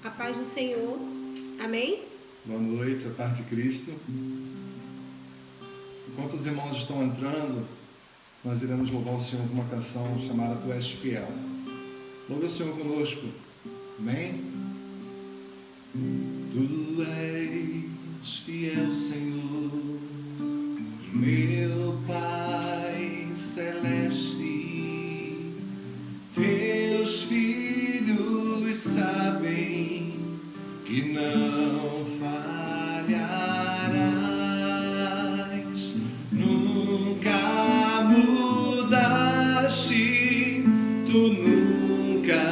A paz do Senhor. Amém? Boa noite, a paz de Cristo. Enquanto os irmãos estão entrando, nós iremos louvar o Senhor com uma canção chamada Tu És Fiel. Louve o Senhor conosco. Amém? Tu és fiel, Senhor, meu Pai celeste. Teus filhos sabem que não falharás, nunca mudaste, tu nunca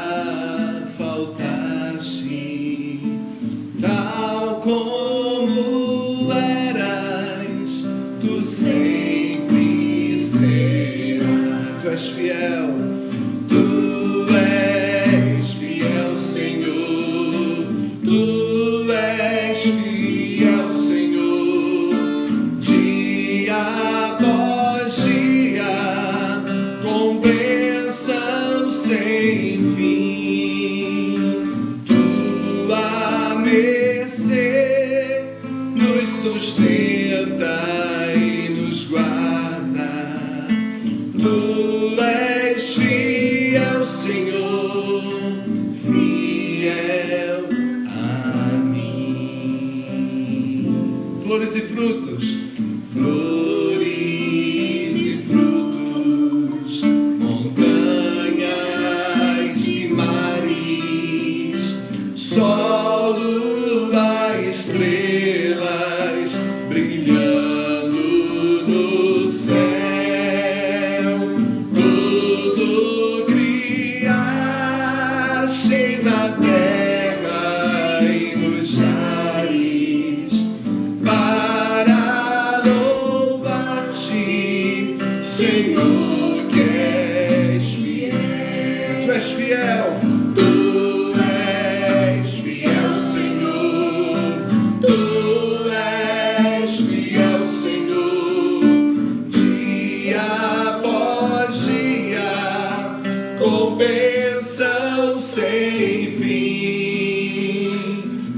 faltaste, tal como eras, tu sempre serás. Tu és fiel. Tu és fiel, Senhor. Tu és fiel, Senhor. Dia após dia, com bênção sem fim. Tua mercê nos sustenta e nos guarda. Tu és fiel, Senhor, fiel a mim. Flores e frutos, flores e frutos, montanhas e mares, sol, lua, estrelas brilhando no céu. Tudo criaste na terra e nos ares para louvar-te, Senhor, que és fiel. Tu és fiel. Tu és fiel, Senhor. Tu és fiel, Senhor. Dia após dia, com bênção sem fim.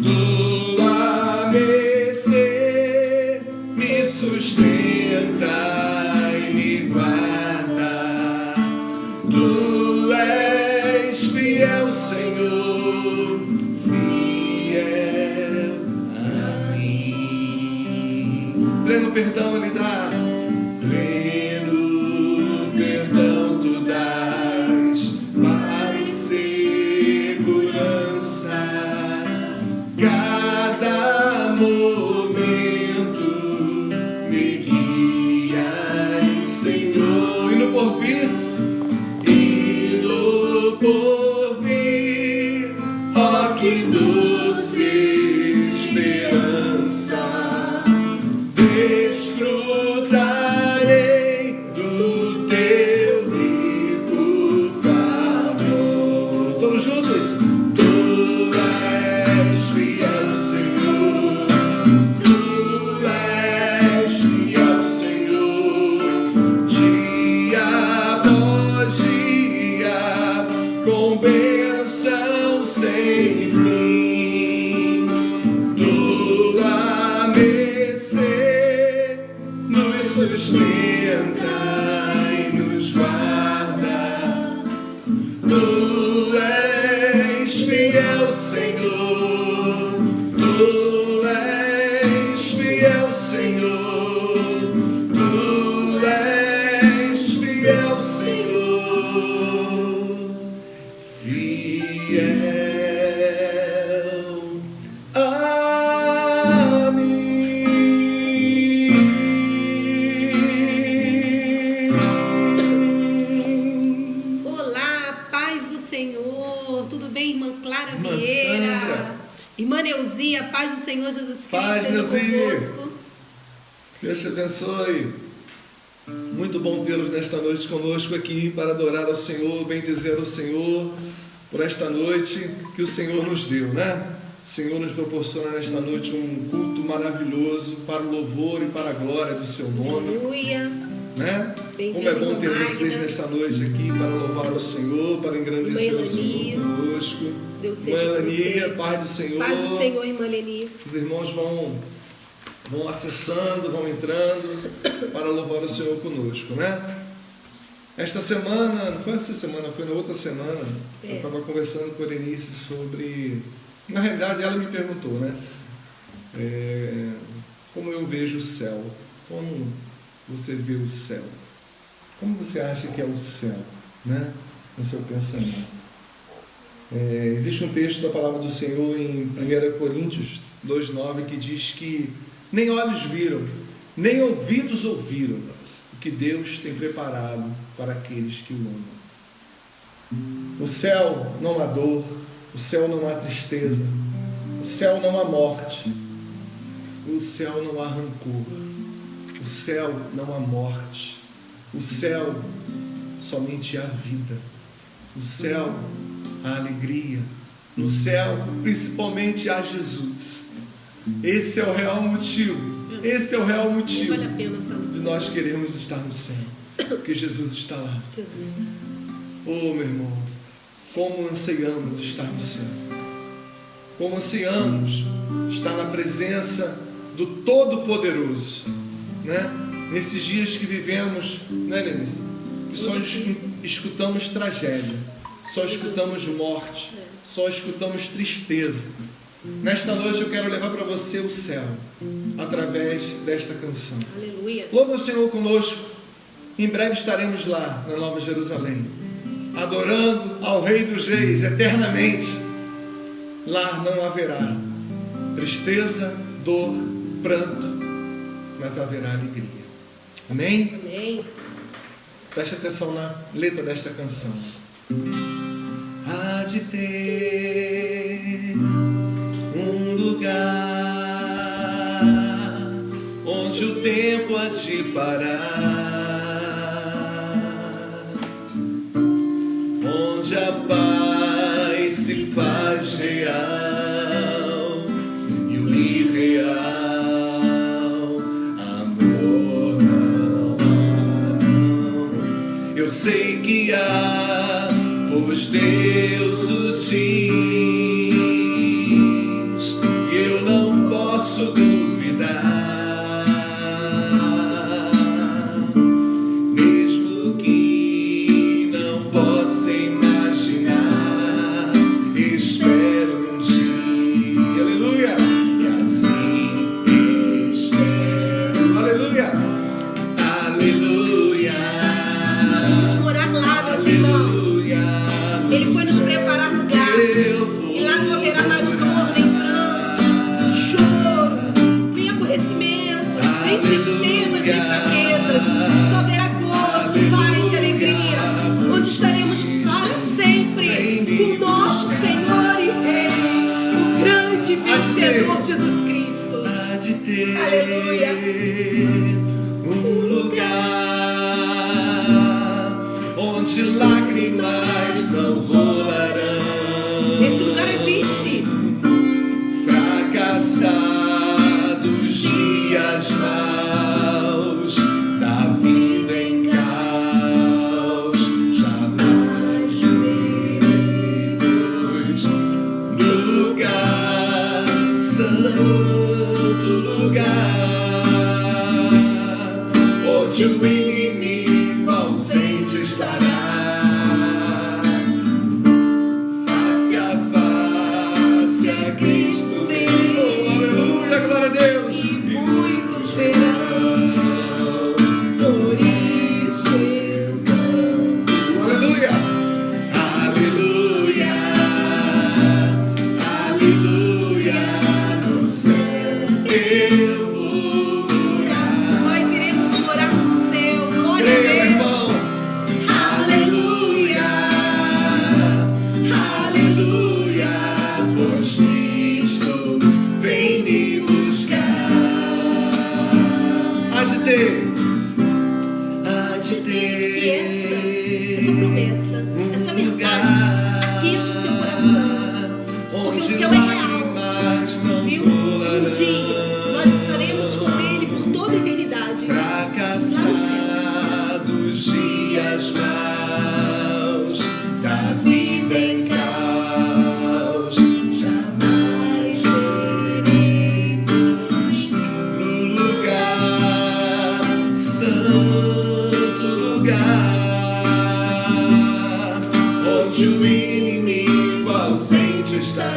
Tua mercê me sustenta e me guarda. Tu és fiel, Senhor, fiel a mim. Pleno perdão Ele dá. Pleno perdão tu dás, mais segurança. Cada momento me guias, Senhor. E no porvir, ó que doce esperança. Desfrutarei do teu rico favor. Todos juntos. Tu és fiel, Senhor. Tu és fiel, Senhor. Dia após dia, com bênção sem fim. Tua mercê nos sustenta e nos guarda. Tu és fiel, Senhor. Tu és fiel, Senhor. Tu és fiel, Senhor, fiel a mim. Olá, paz do Senhor. Tudo bem, irmã Clara Irmã Vieira? Sandra. Irmã Neuzia, paz do Senhor Jesus Cristo. Paz, seja Neuzia. convosco. Deus te abençoe. Muito bom tê-los nesta noite conosco aqui para adorar ao Senhor, bendizer ao Senhor por esta noite que o Senhor nos deu, né? O Senhor nos proporciona nesta noite um culto maravilhoso para o louvor e para a glória do seu nome. Aleluia. Né? Como é bom ter vocês nesta noite aqui para louvar o Senhor, para engrandecer o Senhor conosco. Deus seja com Lania, você. paz do Senhor. Paz do Senhor, irmã Leni. Os irmãos vão acessando, vão entrando para louvar o Senhor conosco, né? Esta semana, não foi essa semana, foi na outra semana, eu estava conversando com a Denise sobre... Na realidade, ela me perguntou, né? Como eu vejo o céu? Como você vê o céu? Como você acha que é o céu, né? No seu pensamento. Existe um texto da palavra do Senhor em 1 Coríntios 2,9 que diz que nem olhos viram, nem ouvidos ouviram o que Deus tem preparado para aqueles que o amam. No céu não há dor, no céu não há tristeza, no céu não há morte, no céu não há rancor, no céu não há morte, no céu somente há vida, no céu há alegria, no céu principalmente há Jesus. Esse é o real motivo. Esse é o real motivo Vale a pena de nós queremos estar no céu, porque Jesus está lá. Oh, meu irmão, como anseiamos estar no céu, como anseiamos estar na presença do Todo-Poderoso, né? Nesses dias que vivemos, né, Denise? Que só escutamos tragédia, só escutamos morte, só escutamos tristeza. Nesta noite eu quero levar para você o céu através desta canção. Aleluia. Louva o Senhor conosco. Em breve estaremos lá na Nova Jerusalém, adorando ao Rei dos Reis eternamente. Lá não haverá tristeza, dor, pranto, mas haverá alegria. Amém? Amém. Preste atenção na letra desta canção. Há de ter um lugar onde o tempo há de parar, onde a paz se faz real e o irreal amor não há, não. Eu sei que há, pois Deus o diz, e eu não posso duvidar, mesmo que não possa imaginar, espero um dia, aleluia, e assim espero, aleluia, aleluia. Nós vamos morar lá, meus irmãos. Ele foi nos preparar lugar. E lá não haverá mais dor, nem pranto, choro, nem aborrecimentos, nem tristezas, nem fraquezas. Só haverá gozo, paz e alegria, onde estaremos para sempre com o nosso Senhor e Rei, o grande vencedor Jesus Cristo. Aleluia. Um lugar onde lágrimas não rolarão. Esse lugar existe. Fracassados dias maus da vida em caos, jamais veremos no lugar, santo lugar, onde o inimigo ausente estará. Cristo vem, oh, aleluia, glória a Deus, e muitos verão, por isso eu canto, aleluia, aleluia, aleluia, no céu eu vou morar. Nós iremos morar no céu, estará.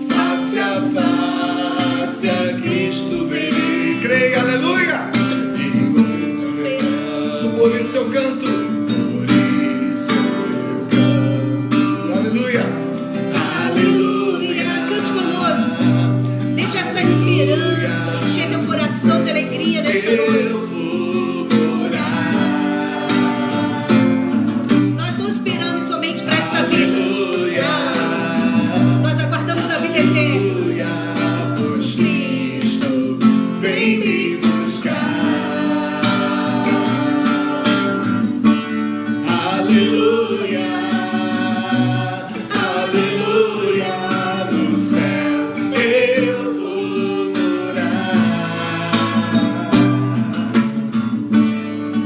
Face a face a Cristo verei. Creia, aleluia! E muito verão. Por isso eu canto. Por isso eu canto. Aleluia! Aleluia! Cante conosco. Deixa essa esperança encher teu coração de alegria nesta noite. Nós não esperamos somente para esta vida. Nós aguardamos a vida eterna. Pois Cristo vem me buscar. Aleluia, aleluia, no céu eu vou morar.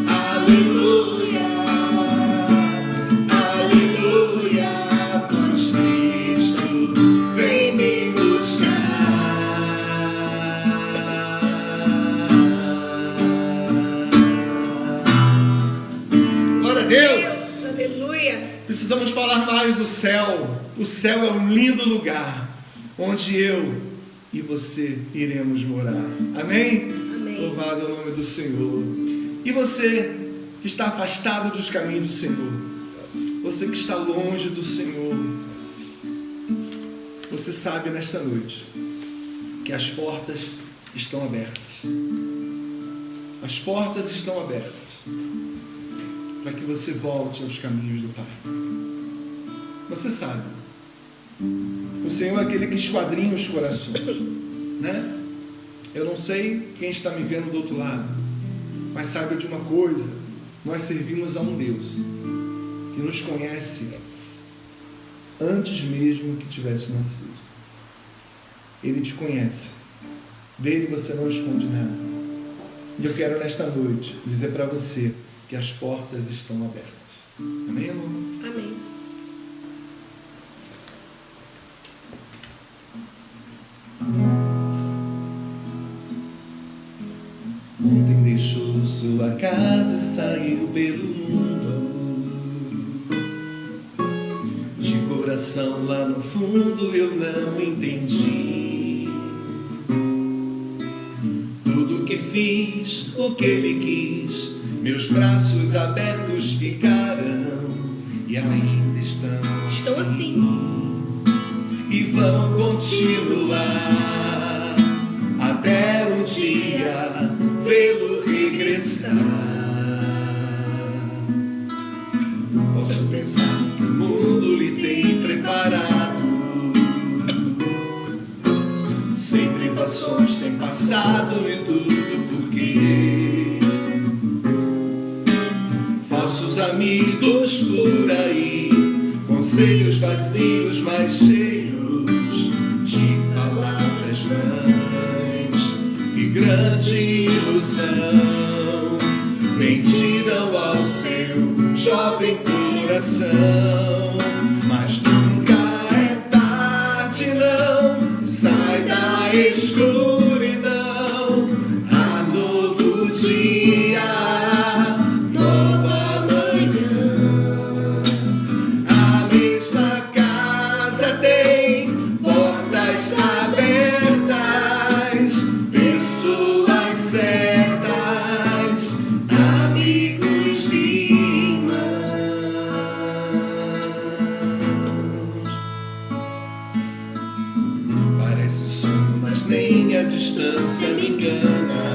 Aleluia, aleluia, pois Cristo vem me buscar. Glória a Deus! Aleluia! Precisamos falar mais do céu. O céu é um lindo lugar onde eu e você iremos morar. Amém? Amém. Louvado é o nome do Senhor. E você que está afastado dos caminhos do Senhor, você que está longe do Senhor, você sabe nesta noite que as portas estão abertas. As portas estão abertas para que você volte aos caminhos do Pai. Você sabe, o Senhor é aquele que esquadrinha os corações, né? Eu não sei quem está me vendo do outro lado, mas saiba de uma coisa: nós servimos a um Deus que nos conhece antes mesmo que tivesse nascido. Ele te conhece, dele você não esconde nada. E eu quero nesta noite dizer para você que as portas estão abertas. Amém, amor? Amém. Ontem deixou sua casa e saiu pelo mundo. De coração lá no fundo eu não entendi tudo que fiz, o que ele quis. Meus braços abertos ficaram e ainda estão assim. E vão continuar até um dia vê-lo regressar. Posso pensar que o mundo lhe tem preparado, sem privações tem passado e tudo porque falsos amigos por aí, conselhos vazios mas cheios de palavras vãs e grande ilusão mentiram ao seu jovem coração. Mas nunca é tarde, não, sai da escuridão, há novo dia, nova manhã. A mesma casa tem portas abertas, pessoas certas, amigos e irmãos. Parece sonho, mas nem a distância me engana.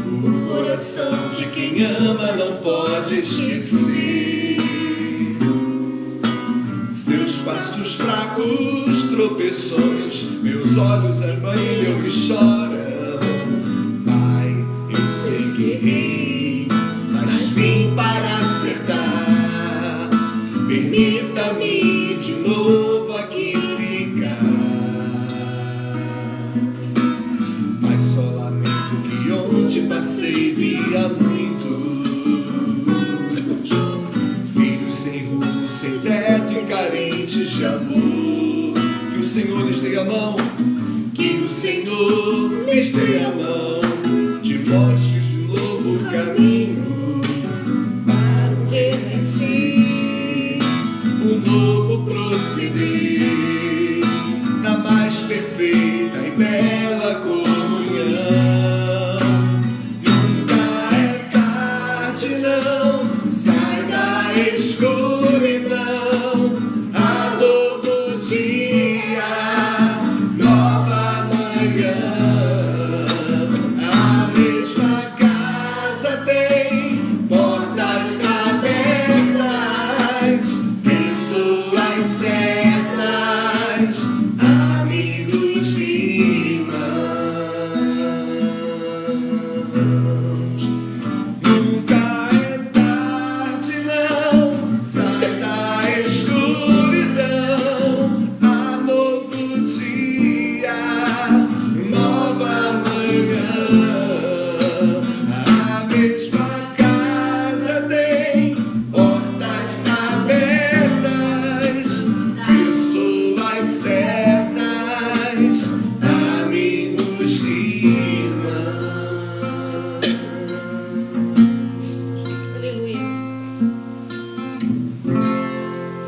O coração de quem ama não pode esquecer seus passos fracos, tropeções, meus olhos arbanham e choram. Pai, eu sei que errei, mas vim para acertar. Permita-me de novo aqui ficar. Mas só lamento que onde passei via muitos filhos sem rumo, sem teto e carentes de amor. Que o Senhor lhes dê a mão, que o Senhor lhes dê a mão, de morte de novo caminho para o renascimento.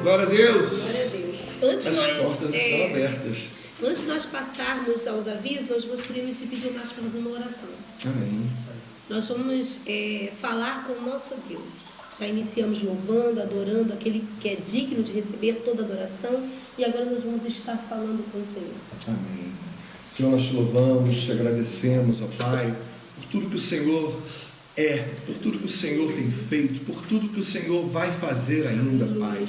Glória a Deus. Glória a Deus. Antes As portas estão abertas. Antes de nós passarmos aos avisos, nós gostaríamos de pedir mais para fazer uma oração. Amém. Nós vamos falar com o nosso Deus. Já iniciamos louvando, adorando aquele que é digno de receber toda adoração. E agora nós vamos estar falando com o Senhor. Amém. Senhor, nós te louvamos, te agradecemos, ó Pai, por tudo que o Senhor é, por tudo que o Senhor tem feito, por tudo que o Senhor vai fazer ainda, Pai.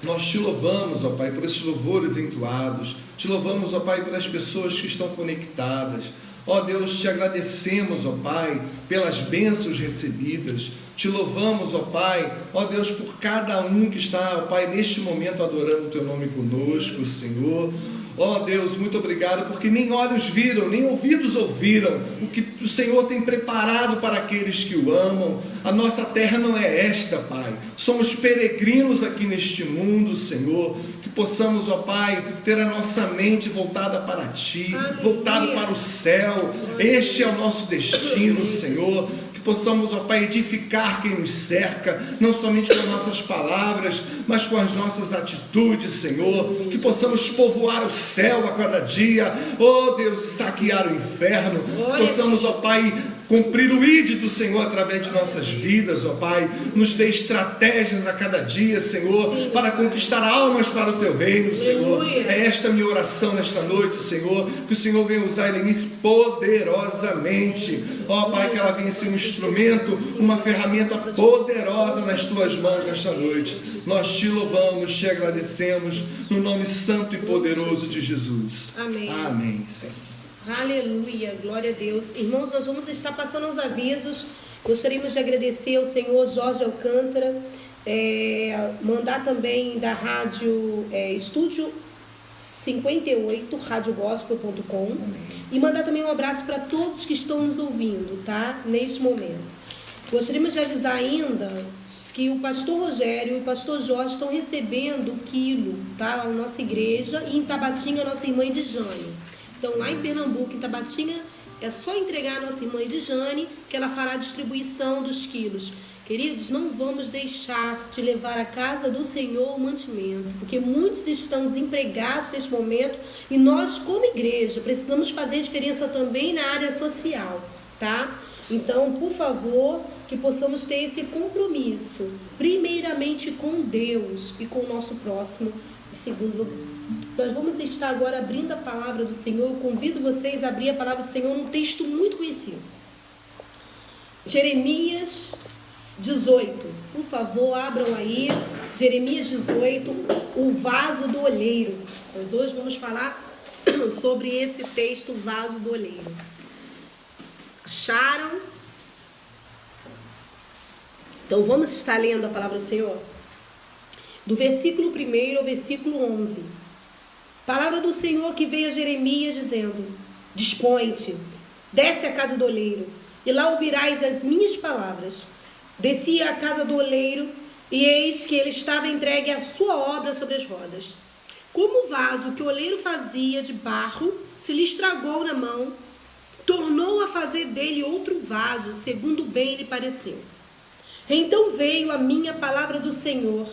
Nós te louvamos, ó Pai, por esses louvores entoados. Te louvamos, ó Pai, pelas pessoas que estão conectadas. Ó Deus, te agradecemos, ó Pai, pelas bênçãos recebidas. Te louvamos, ó Pai, ó Deus, por cada um que está, ó Pai, neste momento adorando o Teu nome conosco, Senhor. Ó Deus, muito obrigado, porque nem olhos viram, nem ouvidos ouviram o que o Senhor tem preparado para aqueles que o amam. A nossa terra não é esta, Pai. Somos peregrinos aqui neste mundo, Senhor. Que possamos, ó Pai, ter a nossa mente voltada para Ti, voltada para o céu. Este é o nosso destino, Senhor. Possamos, ó Pai, edificar quem nos cerca, não somente com as nossas palavras, mas com as nossas atitudes, Senhor. Que possamos povoar o céu a cada dia, ó Deus, saquear o inferno. Possamos, ó Pai, cumprir o ídolo do Senhor através de nossas vidas, ó Pai. Nos dê estratégias a cada dia, Senhor, para conquistar almas para o Teu reino, Senhor. É esta minha oração nesta noite, Senhor, que o Senhor venha usar a Helenice poderosamente, ó Pai, que ela venha ser um instrumento, uma ferramenta poderosa nas Tuas mãos nesta noite. Nós Te louvamos, Te agradecemos, no nome santo e poderoso de Jesus. Amém. Amém, Senhor. Aleluia, glória a Deus. Irmãos, nós vamos estar passando os avisos. Gostaríamos de agradecer ao Senhor Jorge Alcântara, mandar também da rádio Estúdio 58, radiogospel.com, e mandar também um abraço para todos que estão nos ouvindo, tá? Neste momento. Gostaríamos de avisar ainda que o pastor Rogério e o pastor Jorge estão recebendo quilo, tá? Lá na nossa igreja, e em Tabatinga, nossa irmã Edjane. Então, lá em Pernambuco, em Tabatinga, é só entregar a nossa irmã Edjane, que ela fará a distribuição dos quilos. Queridos, não vamos deixar de levar à casa do Senhor o mantimento, porque muitos estão desempregados neste momento e nós, como igreja, precisamos fazer diferença também na área social, tá? Então, por favor, que possamos ter esse compromisso, primeiramente com Deus e com o nosso próximo, e segundo, nós vamos estar agora abrindo a palavra do Senhor. Eu convido vocês a abrir a palavra do Senhor num texto muito conhecido. Jeremias 18. Por favor, abram aí. Jeremias 18, o vaso do oleiro. Nós hoje vamos falar sobre esse texto, o vaso do oleiro. Acharam? Então vamos estar lendo a palavra do Senhor. Do versículo 1 ao versículo 11. Palavra do Senhor que veio a Jeremias dizendo: Dispõe-te, desce à casa do oleiro, e lá ouvirás as minhas palavras. Desci à casa do oleiro, e eis que ele estava entregue à sua obra sobre as rodas. Como o vaso que o oleiro fazia de barro se lhe estragou na mão, tornou a fazer dele outro vaso, segundo bem lhe pareceu. Então veio a minha palavra do Senhor: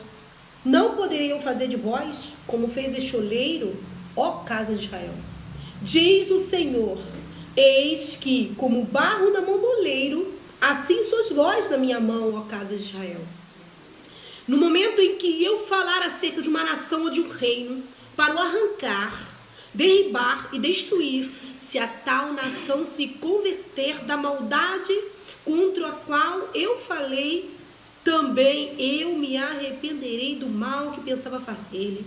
Não poderei eu fazer de vós, como fez este oleiro, ó casa de Israel? Diz o Senhor: Eis que, como barro na mão do oleiro, assim sois vós na minha mão, ó casa de Israel. No momento em que eu falar acerca de uma nação ou de um reino, para o arrancar, derribar e destruir, se a tal nação se converter da maldade contra a qual eu falei, também eu me arrependerei do mal que pensava fazer-lhe.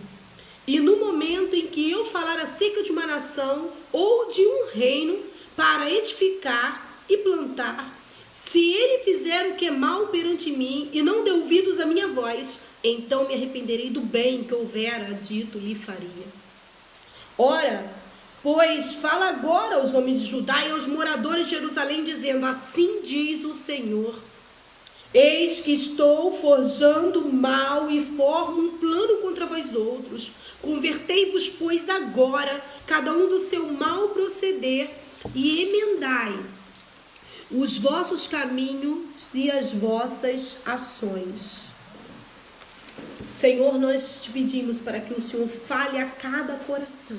E no momento em que eu falar acerca de uma nação ou de um reino para edificar e plantar, se ele fizer o que é mal perante mim e não der ouvidos à minha voz, então me arrependerei do bem que houvera dito lhe faria. Ora, pois fala agora aos homens de Judá e aos moradores de Jerusalém, dizendo: Assim diz o Senhor: Eis que estou forjando mal e formo um plano contra vós outros. Convertei-vos, pois, agora, cada um do seu mau proceder, e emendai os vossos caminhos e as vossas ações. Senhor, nós te pedimos para que o Senhor fale a cada coração.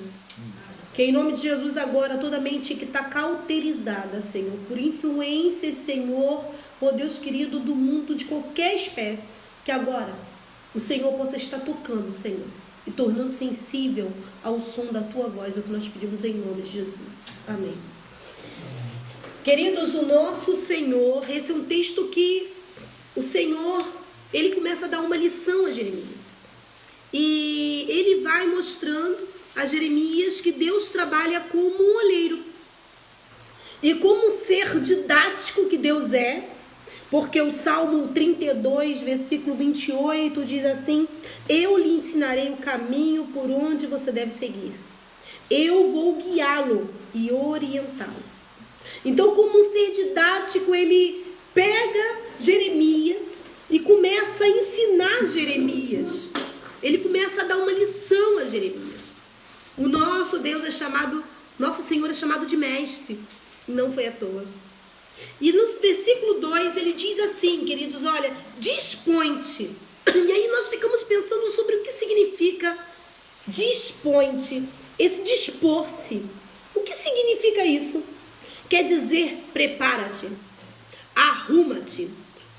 Que em nome de Jesus agora toda mente que está cauterizada, Senhor, por influências, Senhor, ó Deus querido, do mundo de qualquer espécie, que agora o Senhor possa estar tocando, Senhor, e tornando sensível ao som da tua voz, é o que nós pedimos em nome de Jesus. Amém. Queridos, o nosso Senhor, esse é um texto que o Senhor, ele começa a dar uma lição a Jeremias. E ele vai mostrando a Jeremias que Deus trabalha como um olheiro. E como ser didático que Deus é, porque o Salmo 32, versículo 28 diz assim: eu lhe ensinarei o caminho por onde você deve seguir. Eu vou guiá-lo e orientá-lo. Então, como um ser didático, ele pega Jeremias e começa a ensinar Jeremias. Ele começa a dar uma lição a Jeremias. O nosso Deus é chamado, nosso Senhor é chamado de mestre. Não foi à toa. E no versículo 2 ele diz assim, queridos, olha, dispõe-te. E aí nós ficamos pensando sobre o que significa dispõe-te, esse dispor-se. O que significa isso? Quer dizer, prepara-te, arruma-te,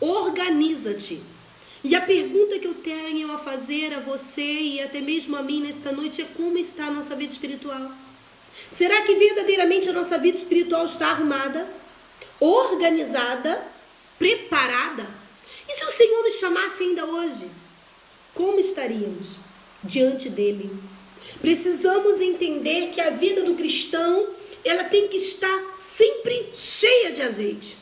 organiza-te. E a pergunta que eu tenho a fazer a você e até mesmo a mim nesta noite é: como está a nossa vida espiritual? Será que verdadeiramente a nossa vida espiritual está arrumada, organizada, preparada? E se o Senhor nos chamasse ainda hoje, como estaríamos diante dele? Precisamos entender que a vida do cristão, ela tem que estar sempre cheia de azeite.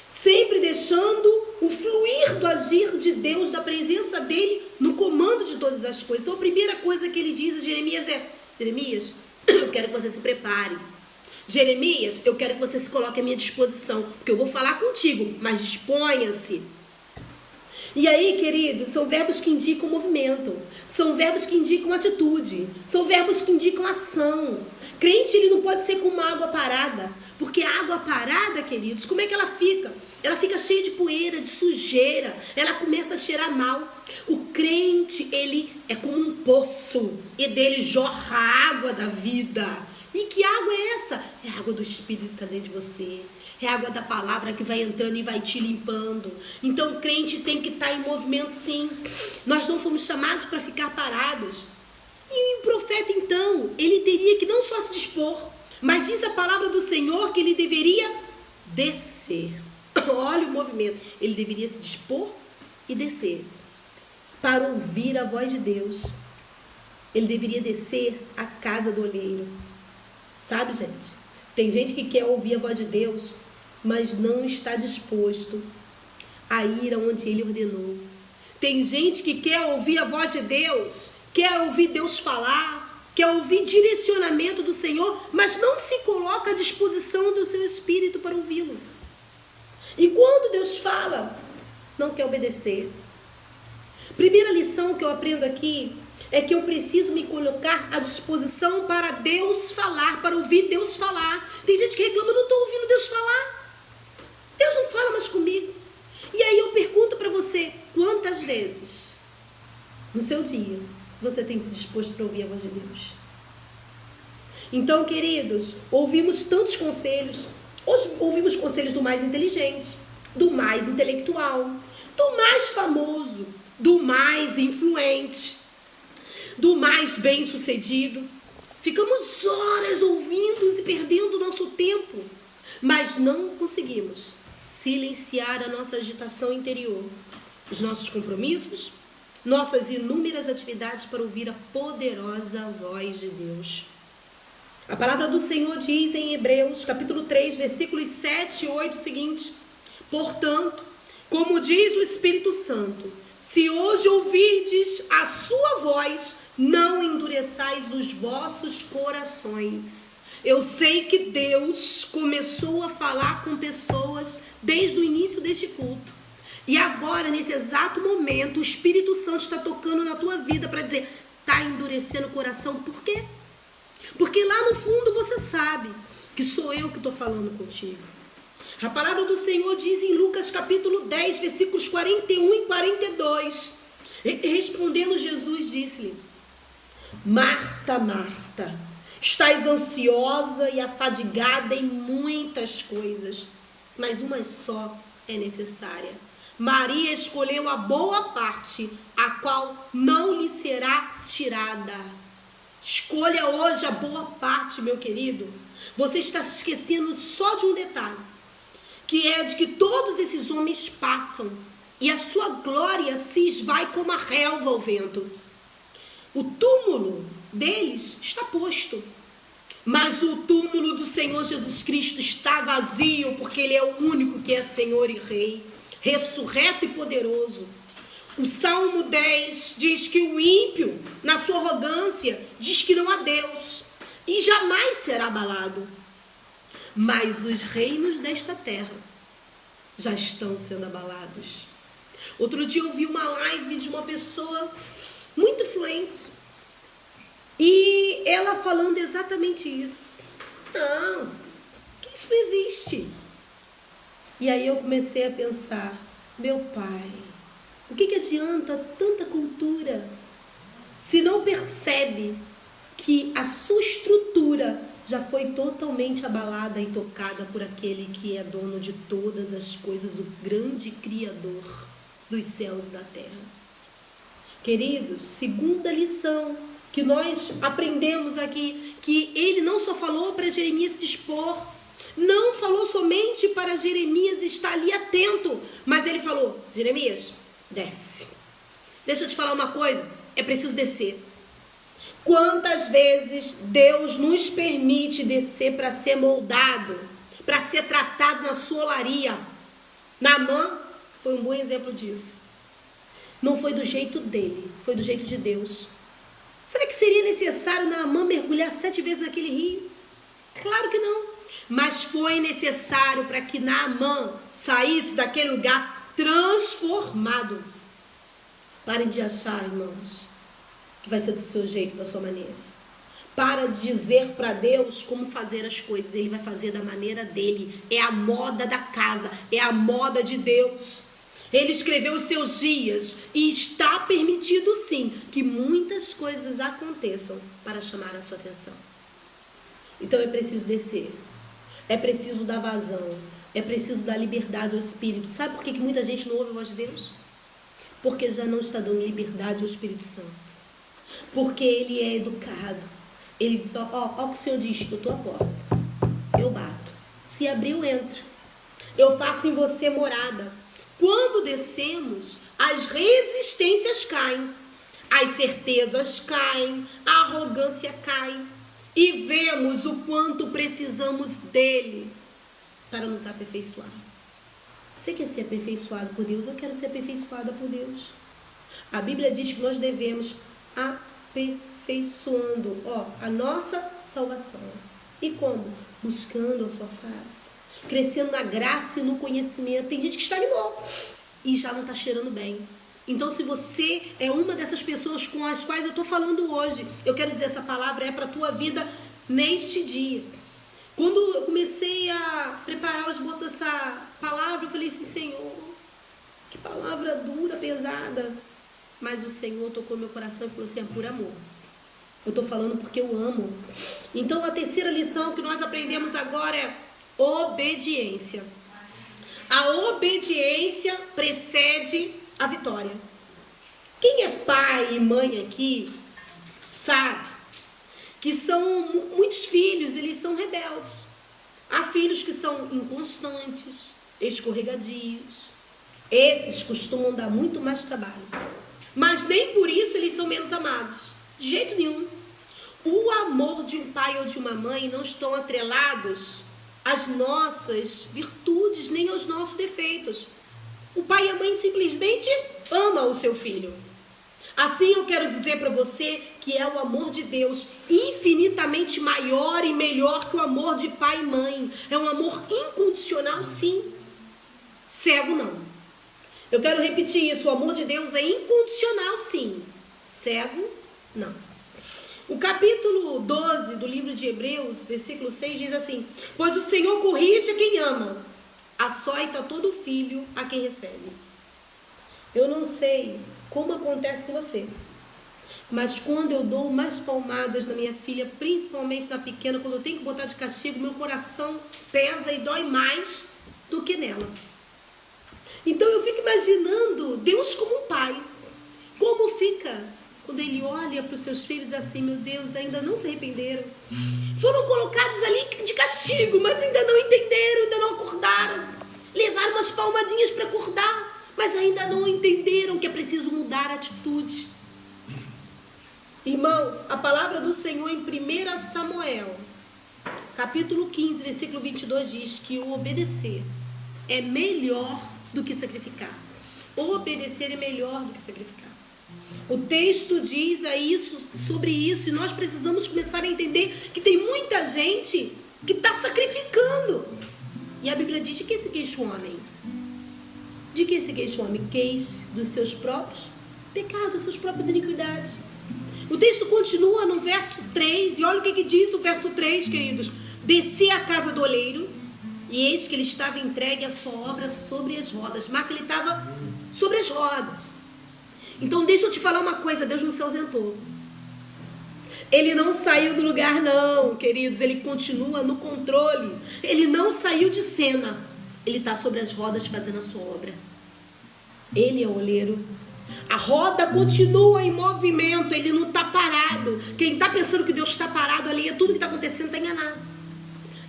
Sempre deixando o fluir do agir de Deus, da presença dele no comando de todas as coisas. Então a primeira coisa que ele diz a Jeremias é: Jeremias, eu quero que você se prepare. Jeremias, eu quero que você se coloque à minha disposição, porque eu vou falar contigo, mas disponha-se. E aí, queridos, são verbos que indicam movimento, são verbos que indicam atitude, são verbos que indicam ação. Crente, ele não pode ser como uma água parada, porque a água parada, queridos, como é que ela fica? Ela fica cheia de poeira, de sujeira, ela começa a cheirar mal. O crente, ele é como um poço, e dele jorra a água da vida. E que água é essa? É a água do Espírito que está dentro de você. É a água da palavra que vai entrando e vai te limpando. Então o crente tem que estar em movimento, sim. Nós não fomos chamados para ficar parados. E o profeta, então, ele teria que não só se dispor, mas diz a palavra do Senhor que ele deveria descer. Olha o movimento. Ele deveria se dispor e descer para ouvir a voz de Deus. Ele deveria descer à casa do olheiro. Sabe, gente? Tem gente que quer ouvir a voz de Deus, mas não está disposto a ir aonde ele ordenou. Tem gente que quer ouvir a voz de Deus, quer ouvir Deus falar, quer ouvir direcionamento do Senhor, mas não se coloca à disposição do seu espírito para ouvi-lo. E quando Deus fala, não quer obedecer. Primeira lição que eu aprendo aqui é que eu preciso me colocar à disposição para Deus falar, para ouvir Deus falar. Tem gente que reclama: eu não estou ouvindo Deus falar. Deus não fala mais comigo. E aí eu pergunto para você: quantas vezes no seu dia você tem se disposto para ouvir a voz de Deus? Então, queridos, ouvimos tantos conselhos. Hoje ouvimos conselhos do mais inteligente, do mais intelectual, do mais famoso, do mais influente, do mais bem-sucedido. Ficamos horas ouvindo e perdendo o nosso tempo, mas não conseguimos silenciar a nossa agitação interior, os nossos compromissos, nossas inúmeras atividades para ouvir a poderosa voz de Deus. A palavra do Senhor diz em Hebreus, capítulo 3, versículos 7 e 8 o seguinte: portanto, como diz o Espírito Santo, se hoje ouvirdes a sua voz, não endureçais os vossos corações. Eu sei que Deus começou a falar com pessoas desde o início deste culto. E agora, nesse exato momento, o Espírito Santo está tocando na tua vida para dizer: está endurecendo o coração. Por quê? Porque lá no fundo você sabe que sou eu que estou falando contigo. A palavra do Senhor diz em Lucas capítulo 10, versículos 41 e 42. Respondendo Jesus, disse-lhe: Marta, Marta, estás ansiosa e afadigada em muitas coisas, mas uma só é necessária. Maria escolheu a boa parte, a qual não lhe será tirada. Escolha hoje a boa parte, meu querido. Você está se esquecendo só de um detalhe, que é de que todos esses homens passam e a sua glória se esvai como a relva ao vento. O túmulo deles está posto, mas o túmulo do Senhor Jesus Cristo está vazio, porque Ele é o único que é Senhor e Rei, ressurreto e poderoso. O Salmo 10 diz que o ímpio, na sua arrogância, diz que não há Deus e jamais será abalado. Mas os reinos desta terra já estão sendo abalados. Outro dia eu vi uma live de uma pessoa muito influente e ela falando exatamente isso. Não, que isso não existe. E aí eu comecei a pensar, meu pai, o que adianta tanta cultura se não percebe que a sua estrutura já foi totalmente abalada e tocada por aquele que é dono de todas as coisas, o grande Criador dos céus e da terra. Queridos, segunda lição que nós aprendemos aqui, que ele não só falou para Jeremias se dispor, não falou somente para Jeremias estar ali atento, mas ele falou: Jeremias, desce. Deixa eu te falar uma coisa, é preciso descer. Quantas vezes Deus nos permite descer para ser moldado, para ser tratado na sua olaria? Naamã foi um bom exemplo disso. Não foi do jeito dele, foi do jeito de Deus. Será que seria necessário Naamã mergulhar 7 vezes naquele rio? Claro que não. Mas foi necessário para que Naamã saísse daquele lugar transformado. Parem de achar, irmãos, que vai ser do seu jeito, da sua maneira. Para de dizer para Deus como fazer as coisas. Ele vai fazer da maneira dele. É a moda da casa, é a moda de Deus. Ele escreveu os seus dias e está permitido sim que muitas coisas aconteçam para chamar a sua atenção. Então é preciso descer, é preciso dar vazão, é preciso dar liberdade ao Espírito. Sabe por que muita gente não ouve a voz de Deus? Porque já não está dando liberdade ao Espírito Santo. Porque ele é educado. Ele diz, ó o que o Senhor diz, eu estou à porta, eu bato. Se abrir, eu entro. Eu faço em você morada. Quando descemos, as resistências caem, as certezas caem, a arrogância cai. E vemos o quanto precisamos dele para nos aperfeiçoar. Você quer ser aperfeiçoado por Deus? Eu quero ser aperfeiçoada por Deus. A Bíblia diz que nós devemos aperfeiçoando a nossa salvação. E como? Buscando a sua face. Crescendo na graça e no conhecimento. Tem gente que estagnou e já não está cheirando bem. Então, se você é uma dessas pessoas com as quais eu estou falando hoje, eu quero dizer, essa palavra é para a tua vida neste dia. Quando eu comecei a preparar os bolsos dessa palavra, eu falei assim, Senhor, que palavra dura, pesada. Mas o Senhor tocou meu coração e falou assim, é por amor. Eu estou falando porque eu amo. Então, a terceira lição que nós aprendemos agora é obediência. A obediência precede a vitória. Quem é pai e mãe aqui sabe que são muitos filhos, eles são rebeldes. Há filhos que são inconstantes, escorregadios. Esses costumam dar muito mais trabalho. Mas nem por isso eles são menos amados. De jeito nenhum. O amor de um pai ou de uma mãe não estão atrelados às nossas virtudes, nem aos nossos defeitos. O pai e a mãe simplesmente amam o seu filho. Assim eu quero dizer para você que é o amor de Deus infinitamente maior e melhor que o amor de pai e mãe. É um amor incondicional, sim. Cego, não. Eu quero repetir isso. O amor de Deus é incondicional, sim. Cego, não. O capítulo 12 do livro de Hebreus, versículo 6, diz assim: pois o Senhor corrige quem ama, açoita todo filho a quem recebe. Eu não sei como acontece com você. Mas quando eu dou mais palmadas na minha filha, principalmente na pequena, quando eu tenho que botar de castigo, meu coração pesa e dói mais do que nela. Então eu fico imaginando Deus como um pai. Como fica quando ele olha para os seus filhos assim, meu Deus, ainda não se arrependeram. Foram colocados ali de castigo, mas ainda não entenderam, ainda não acordaram. Levaram umas palmadinhas para acordar, mas ainda não entenderam que é preciso mudar a atitude. Irmãos, a palavra do Senhor em 1 Samuel, capítulo 15, versículo 22, diz que o obedecer é melhor do que sacrificar. Obedecer é melhor do que sacrificar. O texto diz sobre isso, e nós precisamos começar a entender que tem muita gente que está sacrificando. E a Bíblia diz: de que se queixa o homem? De que se queixa o homem? Queixe dos seus próprios pecados, das suas próprias iniquidades. O texto continua no verso 3, e olha o que diz o verso 3, queridos. Desci à casa do oleiro, e eis que ele estava entregue a sua obra sobre as rodas. Marca, ele estava sobre as rodas. Então deixa eu te falar uma coisa, Deus não se ausentou. Ele não saiu do lugar não, queridos, ele continua no controle. Ele não saiu de cena. Ele está sobre as rodas fazendo a sua obra. Ele é o oleiro. A roda continua em movimento, ele não está parado. Quem está pensando que Deus está parado ali, tudo que está acontecendo está enganado.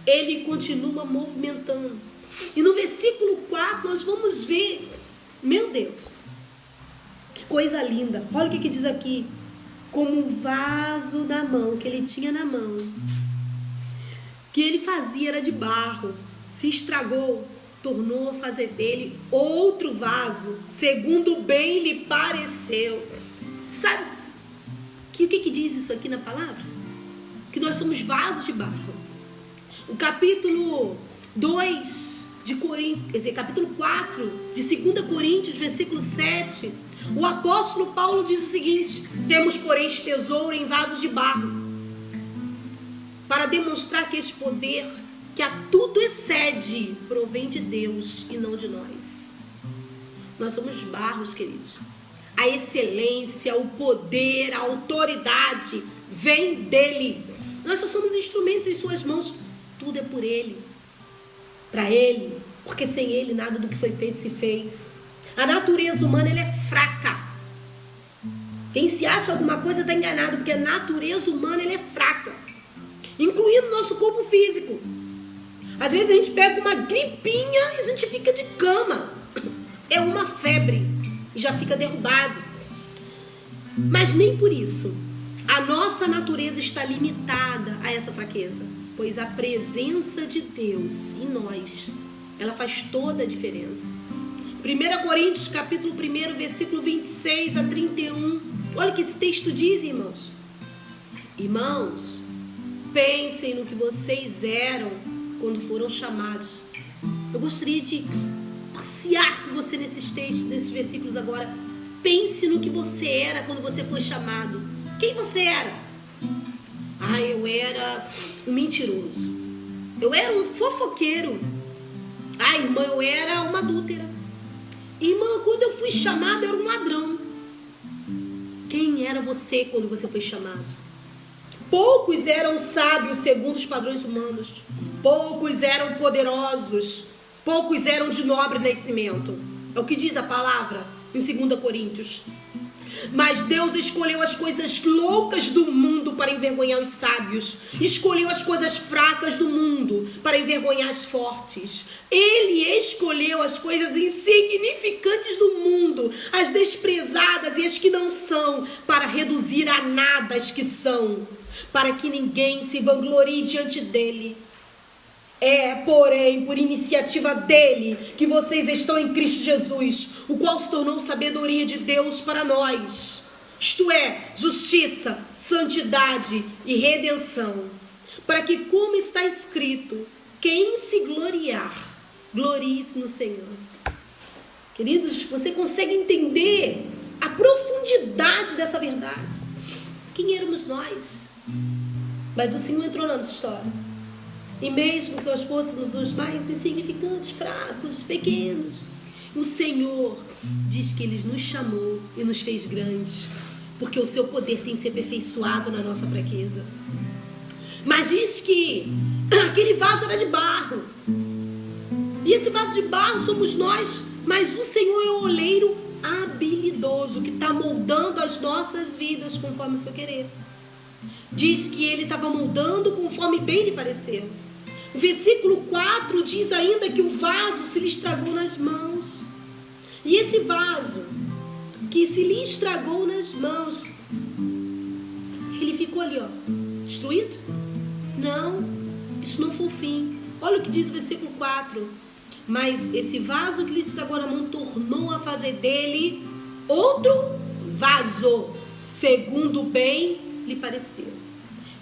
Ele continua movimentando. E no versículo 4 nós vamos ver, meu Deus, que coisa linda. Olha o que diz aqui. Como um vaso na mão, que ele tinha na mão, que ele fazia era de barro, se estragou, tornou a fazer dele outro vaso, segundo bem lhe pareceu. Sabe o que diz isso aqui na palavra? Que nós somos vasos de barro. O capítulo 2 de Coríntios, quer dizer, capítulo 4 de 2 Coríntios, versículo 7, o apóstolo Paulo diz o seguinte: temos, porém, este tesouro em vasos de barro, para demonstrar que este poder, que a tudo excede, provém de Deus e não de nós. Nós somos barros, queridos. A excelência, o poder, a autoridade vem dele. Nós só somos instrumentos em suas mãos. Tudo é por ele, para ele, porque sem ele nada do que foi feito se fez. A natureza humana, ela é fraca. Quem se acha alguma coisa está enganado, porque a natureza humana, ela é fraca, incluindo nosso corpo físico. Às vezes a gente pega uma gripinha e a gente fica de cama. É uma febre e já fica derrubado. Mas nem por isso a nossa natureza está limitada a essa fraqueza, pois a presença de Deus em nós, ela faz toda a diferença. 1 Coríntios capítulo 1, versículo 26 a 31. Olha o que esse texto diz, irmãos. Irmãos, pensem no que vocês eram quando foram chamados. Eu gostaria de passear com você nesses textos, nesses versículos agora. Pense no que você era quando você foi chamado. Quem você era? Eu era um mentiroso. Eu era um fofoqueiro. Irmã, eu era uma adúltera. Irmã, quando eu fui chamado, eu era um ladrão. Quem era você quando você foi chamado? Poucos eram sábios segundo os padrões humanos. Poucos eram poderosos. Poucos eram de nobre nascimento. É o que diz a palavra em 2 Coríntios. Mas Deus escolheu as coisas loucas do mundo para envergonhar os sábios. Escolheu as coisas fracas do mundo para envergonhar as fortes. Ele escolheu as coisas insignificantes do mundo, as desprezadas e as que não são, para reduzir a nada as que são, para que ninguém se vanglorie diante dele. É, porém, por iniciativa dele que vocês estão em Cristo Jesus, o qual se tornou sabedoria de Deus para nós, isto é, justiça, santidade e redenção, para que, como está escrito, quem se gloriar, glorie-se no Senhor. Queridos, você consegue entender a profundidade dessa verdade? Quem éramos nós? Mas o Senhor entrou na nossa história. E mesmo que nós fôssemos os mais insignificantes, fracos, pequenos, O Senhor diz que Ele nos chamou e nos fez grandes, porque o seu poder tem se aperfeiçoado na nossa fraqueza. Mas diz que aquele vaso era de barro, e esse vaso de barro somos nós, mas o Senhor é o oleiro habilidoso que está moldando as nossas vidas conforme o seu querer. Diz que Ele estava moldando conforme bem lhe pareceu. O versículo 4 diz ainda que o vaso se lhe estragou nas mãos. E esse vaso que se lhe estragou nas mãos, ele ficou ali, ó, destruído? Não, isso não foi o fim. Olha o que diz o versículo 4. Mas esse vaso que lhe estragou na mão tornou a fazer dele outro vaso, segundo bem lhe pareceu.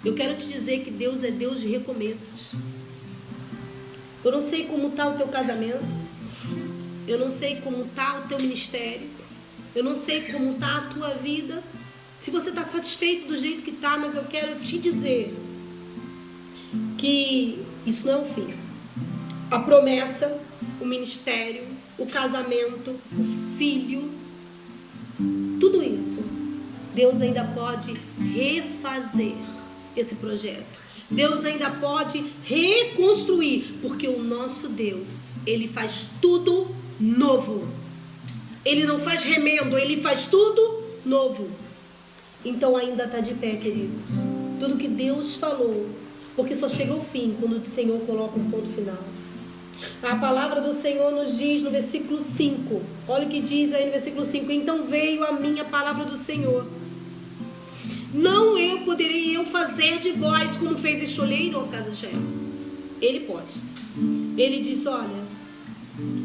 Eu quero te dizer que Deus é Deus de recomeços. Eu não sei como está o teu casamento, eu não sei como está o teu ministério, eu não sei como está a tua vida, se você está satisfeito do jeito que está, mas eu quero te dizer que isso não é o fim. A promessa, o ministério, o casamento, o filho, tudo isso, Deus ainda pode refazer esse projeto. Deus ainda pode reconstruir, porque o nosso Deus, Ele faz tudo novo. Ele não faz remendo, Ele faz tudo novo. Então ainda está de pé, queridos. Tudo que Deus falou, porque só chega ao fim quando o Senhor coloca um ponto final. A palavra do Senhor nos diz no versículo 5. Olha o que diz aí no versículo 5. Então veio a minha palavra do Senhor. Não eu poderei fazer de vós como fez este oleiro, ó casa de Israel. Ele pode. Ele diz, olha,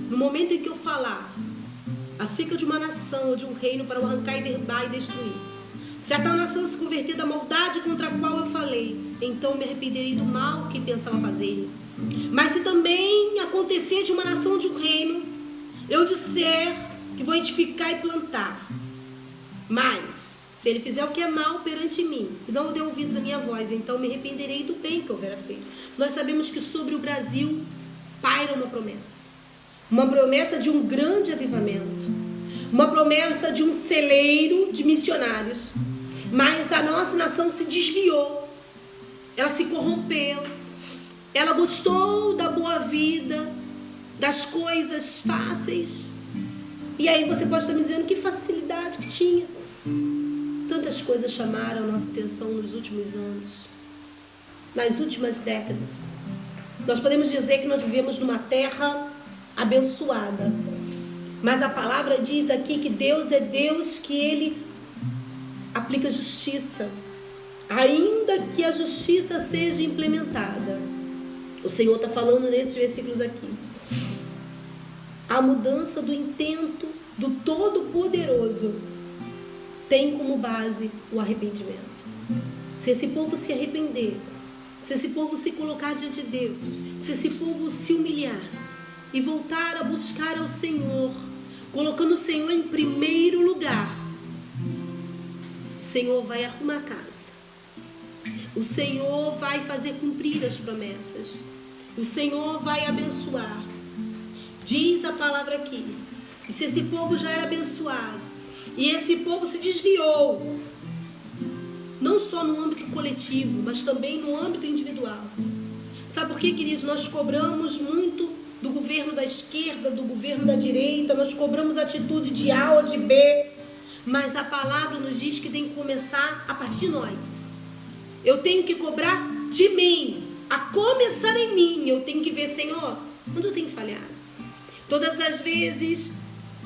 no momento em que eu falar acerca de uma nação ou de um reino para o arrancar e derrubar e destruir, se a tal nação se converter da maldade contra a qual eu falei, então me arrependerei do mal que pensava fazer. Mas se também acontecer de uma nação ou de um reino, eu disser que vou edificar e plantar, mas se ele fizer o que é mal perante mim, e não dê ouvidos à minha voz, então me arrependerei do bem que houvera feito. Nós sabemos que sobre o Brasil paira uma promessa de um grande avivamento, uma promessa de um celeiro de missionários. Mas a nossa nação se desviou, ela se corrompeu, ela gostou da boa vida, das coisas fáceis. E aí você pode estar me dizendo que facilidade que tinha. Tantas coisas chamaram a nossa atenção nos últimos anos, nas últimas décadas. Nós podemos dizer que nós vivemos numa terra abençoada, mas a palavra diz aqui que Deus é Deus que Ele aplica justiça, ainda que a justiça seja implementada. O Senhor está falando nesses versículos aqui. A mudança do intento do Todo-Poderoso tem como base o arrependimento. Se esse povo se arrepender, se esse povo se colocar diante de Deus, se esse povo se humilhar e voltar a buscar ao Senhor, colocando o Senhor em primeiro lugar, o Senhor vai arrumar a casa. O Senhor vai fazer cumprir as promessas. O Senhor vai abençoar. Diz a palavra aqui que se esse povo já era abençoado e esse povo se desviou, não só no âmbito coletivo, mas também no âmbito individual. Sabe por quê, queridos? Nós cobramos muito do governo da esquerda, do governo da direita, nós cobramos atitude de A ou de B, mas a palavra nos diz que tem que começar a partir de nós. Eu tenho que cobrar de mim, a começar em mim. Eu tenho que ver, Senhor, onde eu tenho falhado. Todas as vezes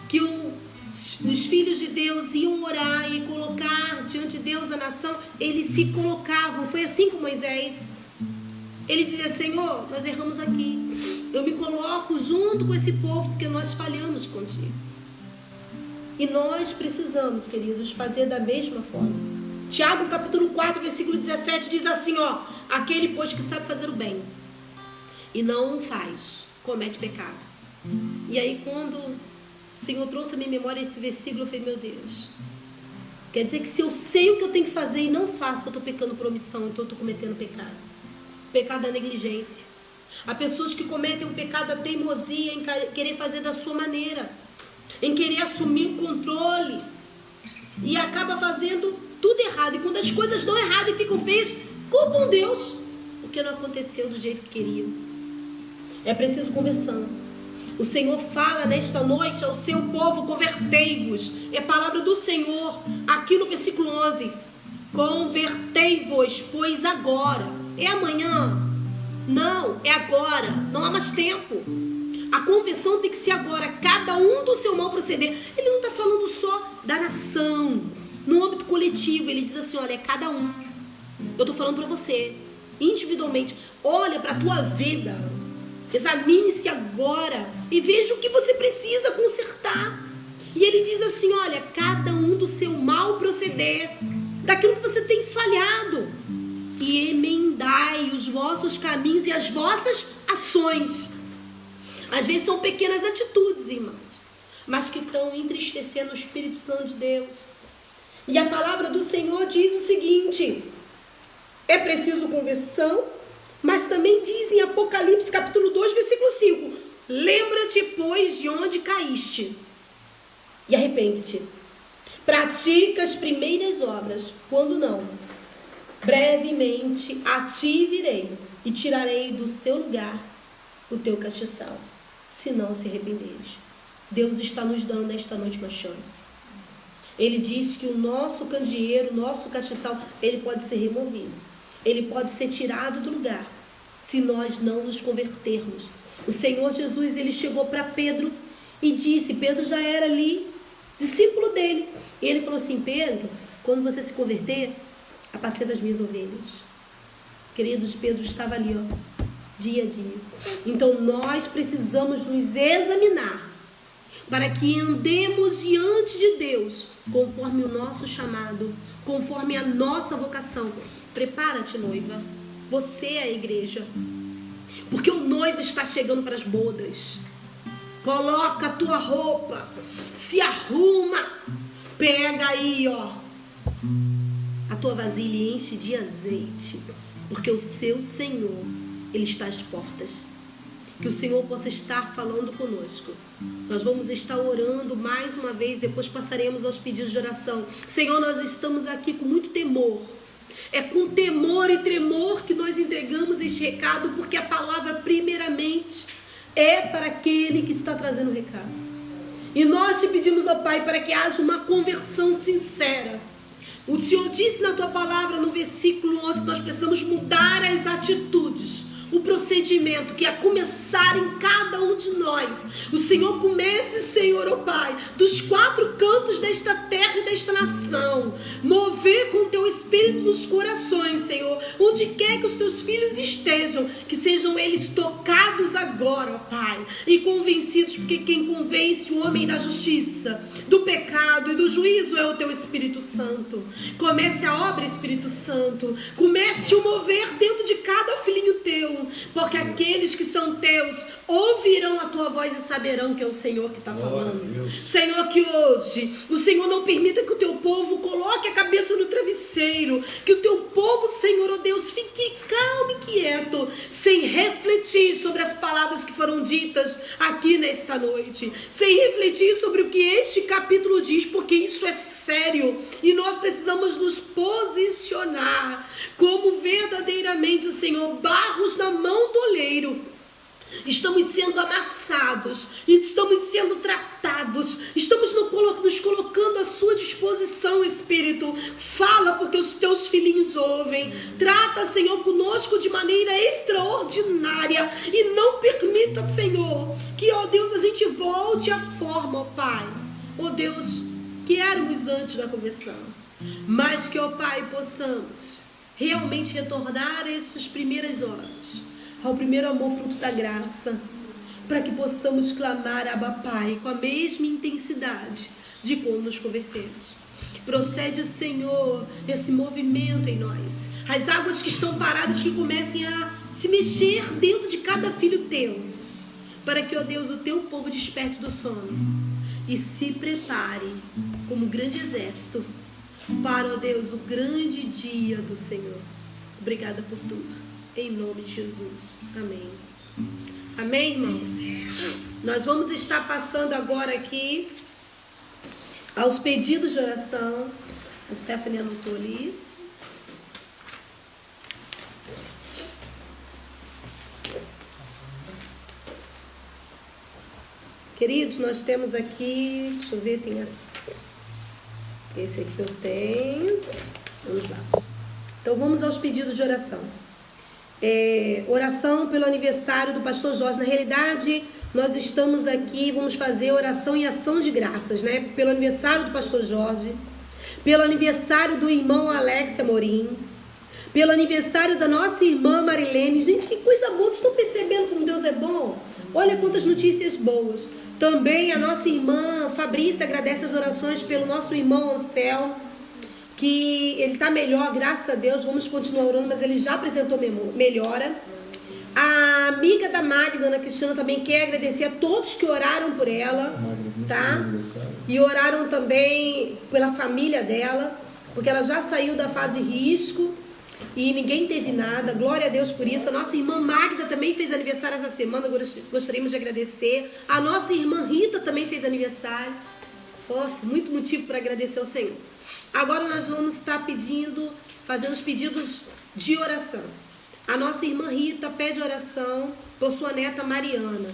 que os filhos de Deus iam orar e colocar diante de Deus a nação, eles se colocavam. Foi assim com Moisés. Ele dizia, Senhor, nós erramos aqui. Eu me coloco junto com esse povo porque nós falhamos contigo. E nós precisamos, queridos, fazer da mesma forma. Tiago capítulo 4, versículo 17 diz assim, ó, aquele pois que sabe fazer o bem e não o faz, comete pecado. E aí quando o Senhor trouxe à minha memória esse versículo, eu falei, meu Deus, quer dizer que se eu sei o que eu tenho que fazer e não faço, eu estou pecando por omissão, então eu estou cometendo pecado. Pecado da negligência. Há pessoas que cometem o pecado da teimosia em querer fazer da sua maneira. em querer assumir o controle e acaba fazendo tudo errado. E quando as coisas dão errado e ficam feias, culpam Deus, porque não aconteceu do jeito que queriam. É preciso conversão. O Senhor fala nesta noite ao seu povo: convertei-vos. É a palavra do Senhor aqui no versículo 11. Convertei-vos, pois agora. É amanhã? Não, é agora. Não há mais tempo. A conversão tem que ser agora. Cada um do seu mau proceder. Ele não está falando só da nação. No âmbito coletivo, ele diz assim: olha, é cada um. Eu estou falando para você, individualmente. Olha para a tua vida. Examine-se agora e veja o que você precisa consertar. E ele diz assim: olha, cada um do seu mau proceder, daquilo que você tem falhado, e emendai os vossos caminhos e as vossas ações. Às vezes são pequenas atitudes, irmãos, mas que estão entristecendo o Espírito Santo de Deus. E a palavra do Senhor diz o seguinte: é preciso conversão, mas também diz em Apocalipse capítulo 2, versículo 5: lembra-te, pois, de onde caíste, e arrepende-te. Pratica as primeiras obras. Quando não, brevemente a ti virei e tirarei do seu lugar o teu castiçal, se não se arrependeres. Deus está nos dando nesta noite uma chance. Ele diz que o nosso candeeiro, o nosso castiçal, ele pode ser removido. Ele pode ser tirado do lugar, se nós não nos convertermos. O Senhor Jesus, ele chegou para Pedro e disse, Pedro já era ali, discípulo dele. E ele falou assim: Pedro, quando você se converter, apacenta as minhas ovelhas. Queridos, Pedro estava ali, ó, dia a dia. Então nós precisamos nos examinar, para que andemos diante de Deus, conforme o nosso chamado, conforme a nossa vocação. Prepara-te, noiva. Você é a igreja. Porque o noivo está chegando para as bodas. Coloca a tua roupa, se arruma, pega aí, ó, a tua vasilha e enche de azeite, porque o seu Senhor, ele está às portas. Que o Senhor possa estar falando conosco. Nós vamos estar orando mais uma vez, depois passaremos aos pedidos de oração. Senhor, nós estamos aqui com muito temor. É com temor e tremor que nós entregamos este recado, porque a palavra primeiramente é para aquele que está trazendo o recado. E nós te pedimos, ó Pai, para que haja uma conversão sincera. O Senhor disse na tua palavra, no versículo 11, que nós precisamos mudar as atitudes, o procedimento, que é começar em cada um de nós. O Senhor comece, Senhor, ó Pai, dos 4 cantos desta terra e desta nação, mover com o teu Espírito nos corações, Senhor, onde quer que os teus filhos estejam, que sejam eles tocados agora, ó Pai, e convencidos, porque quem convence o homem da justiça, do pecado e do juízo é o teu Espírito Santo. Comece a obra, Espírito Santo, comece o mover dentro de cada filhinho teu, porque aqueles que são teus ouvirão a tua voz e saberão que é o Senhor que está falando. Senhor, que hoje o Senhor não permita que o teu povo coloque a cabeça no travesseiro, que o teu povo, Senhor, ó Deus, fique calmo e quieto, sem refletir sobre as palavras que foram ditas aqui nesta noite, sem refletir sobre o que este capítulo diz, porque isso é sério e nós precisamos nos posicionar como verdadeiramente, Senhor, barros na mão do oleiro. Estamos sendo amassados, estamos sendo tratados, estamos nos colocando à sua disposição, Espírito. Fala, porque os teus filhinhos ouvem. Trata, Senhor, conosco de maneira extraordinária e não permita, Senhor, que, ó Deus, a gente volte à forma, ó Pai, ó Deus, que éramos antes da conversão, mas que, ó Pai, possamos realmente retornar a essas primeiras horas, ao primeiro amor fruto da graça, para que possamos clamar Abba Pai com a mesma intensidade de quando nos convertemos. Procede, Senhor, esse movimento em nós, as águas que estão paradas, que comecem a se mexer dentro de cada filho teu, para que, ó Deus, o teu povo desperte do sono e se prepare como um grande exército para, ó Deus, o grande dia do Senhor. Obrigada por tudo. Em nome de Jesus. Amém. Amém, irmãos? Nós vamos estar passando agora aqui aos pedidos de oração. A Stephanie anotou ali. Queridos, nós temos aqui, deixa eu ver, tem esse aqui eu tenho. Vamos lá. Então vamos aos pedidos de oração. Oração pelo aniversário do pastor Jorge. Na realidade, nós estamos aqui, vamos fazer oração e ação de graças, né? Pelo aniversário do pastor Jorge, pelo aniversário do irmão Alex Amorim, pelo aniversário da nossa irmã Marilene. Gente, que coisa boa, vocês estão percebendo como Deus é bom? Olha quantas notícias boas. Também a nossa irmã Fabrícia agradece as orações pelo nosso irmão Anselmo, que ele está melhor, graças a Deus. Vamos continuar orando, mas ele já apresentou melhora. A amiga da Magda, Ana Cristina, também quer agradecer a todos que oraram por ela, tá? E oraram também pela família dela, porque ela já saiu da fase de risco e ninguém teve nada. Glória a Deus por isso. A nossa irmã Magda também fez aniversário essa semana, gostaríamos de agradecer. A nossa irmã Rita também fez aniversário. Nossa, muito motivo para agradecer ao Senhor. Agora nós vamos estar fazendo os pedidos de oração. A nossa irmã Rita pede oração por sua neta Mariana.